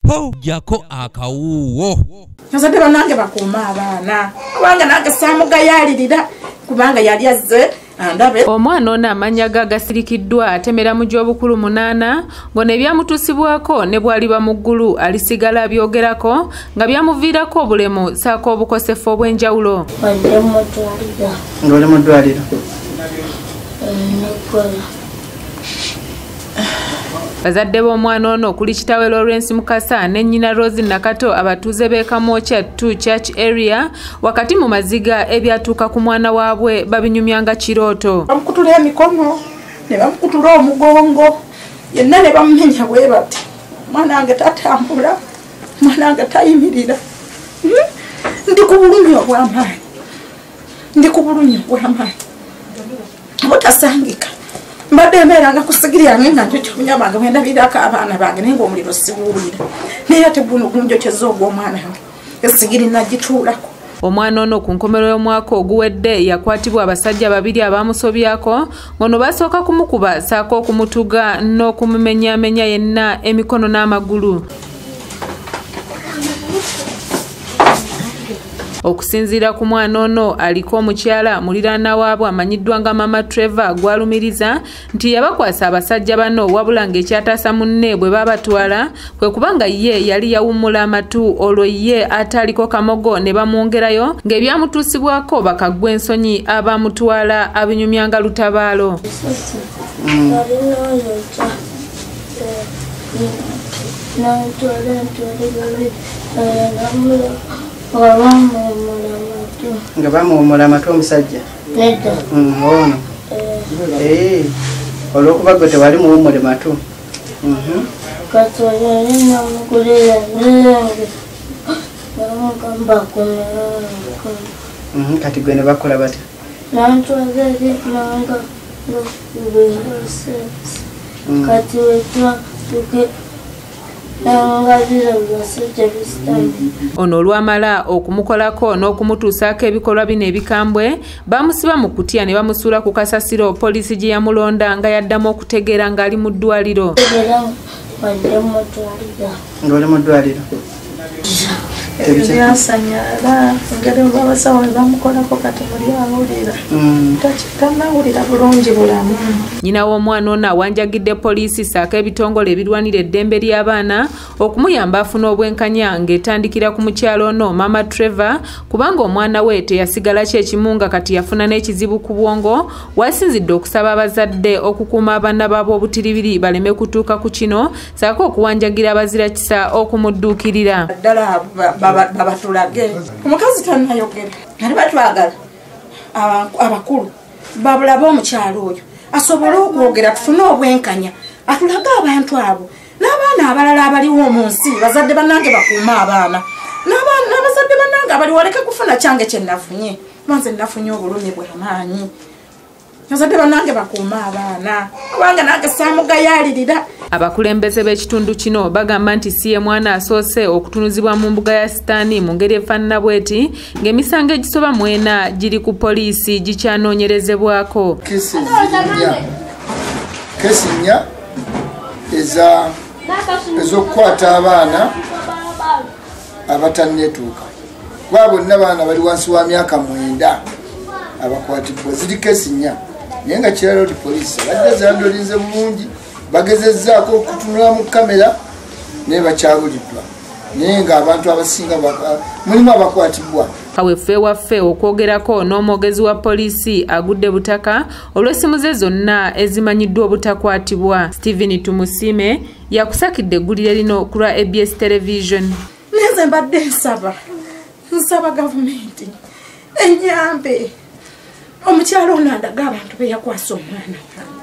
po jako akawuwo. Nazadde banange bakuuma abaana kubanga nange saamugayaalirira kubanga yali azze andabe. Omwana ono amannya gasirikiddwa atemera mu gy'obukulu 8 ng'ono ebyamutuusibwako ne bwali bamuggulu alisigala abyogerako nga byamuviirako obulemu saako obukosefu obw'enjawulo. Ng'oli mu ddwaliro. Bazadde b'omwana ono okuli kitaawe Lawrence Mukasa ne nnyina Rose Nakato abatuuze b'e Kamwokya 2 Church area wakati mu maziga ebyatuuka ku mwana waabwe babinyumyanga kirooto. Bamukutula emikono ne bamukutula omugongo yenna ne bamumenya bwe bati. Mwana wange tatambula, mwana wange tayimirira. Ndi ku bulumi obw'amaanyi. Ndi ku bulumi obw'amaanyi. Butasangika. Mbadde mbeeranga kusigirira nga nkyonyamanga bwe ndabirako abaana bange naye ng'omuliro siwuulira. Naye ate guno gunjokyeza ogw'omwana wange. Esigiri nagituulako. Omwana ono ku nkomerero y'omwaka oguwedde yakwatibwa abasajja 2 abaamusobyako ng'ono basooka kumukuba saako okumutuga n'okumumenyaamenya yenna emikono n'amagulu. Okusinziira ku mwana ono aliko omukyala muliraana waabwe amanyiddwa nga Mama Trevor gwalumiriza nti yabakwasa abasajja bano wabula ng'ekyataasa munne bwe babatwala kwe kubanga ye yali yawummula amatu olwo ye ataaliko kamogo ne bamwongerayo ng'ebyamutuusibwako bakaggwa ensonyi abamutwala abinyumyanga lutabaalo. Nga bamuwummula amatu omusajja? Ono. Olw'okuba gwe tewali muwummule matu. Kati gwe ne bakola batya? Ono olwamala okumukolako n'okumutuusaako ebikolwa bino ebikambwe bamusiba mu kutya ne bamusuula ku kasasiro poliisi gye yamulonda nga yaddamu okutegeera ng'ali mu ddwaliro. Ng'oli mu ddwaliro? Ebyasanyala engeri babasawo bamukolako kati muli awulira. Tanawulira bulungi bulamu. Nnyina w'omwana ono awanjagidde poliisi saako ebitongole ebirwanira eddembe ly'abaana okumuyamba afuna obwenkanya ng'etandikira ku mukyalo ono Mama Trevor kubanga omwana we teyasigala kyekimu nga kati yafuna n'ekizibu ku bwongo wasinzidde okusaba abazadde okukuuma abaana baabwe obutiribiri baleme kutuuka ku kino saako okuwanjagira abazira kisa okumudduukirira. Ddala babatulage omukazi tannayogera ali batwagala abakulu babulabe omukyalo oyo asobole okwogera tufune obwenkanya atulaga abantu abo n'abaana abalala abaliwo mu nsi bazadde bannange bakuuma abaana n'abazadde bannange abali waleke kufuna kyange kye nafunye manze nafunye obulumi bw'amaanyi. Bazadde bannange bakuuma abaana kubanga nange saamugayaalirira. Abakulembeze b'ekitundu kino bagamba nti si ye mwana asoose okutunuzibwa mu mbuga ya Sitaani mu ngeri efaanana bw'eti ng'emisango egisoba 4 giri ku poliisi gikyanoonyerezebwako. Kesi nnya ez'okukwata abaana abatanneetuuka. Kuba bonna abaana bali wansi wa myaka 9 abakwatibwa ziri kesi nnya. Naye nga kirala odi poliisi badde zandolinze bulungi bagezezzaako okutunula mu kamera naye bakyabuliddwa naye nga abantu abasinga mulimu abakwatibwa. Kaweeffe waffe okwogerako n'omwogezi wa poliisi agudde butaka olw'essimu ze zonna ezimanyiddwa obutakwatibwa. Stephen Tumusime yakusakidde eggulire lino ku lwa ABS Television. Nze mbadde nsaba gavumenti enyambe omukyalo ono andaga abantu be yakwasa omwana wange.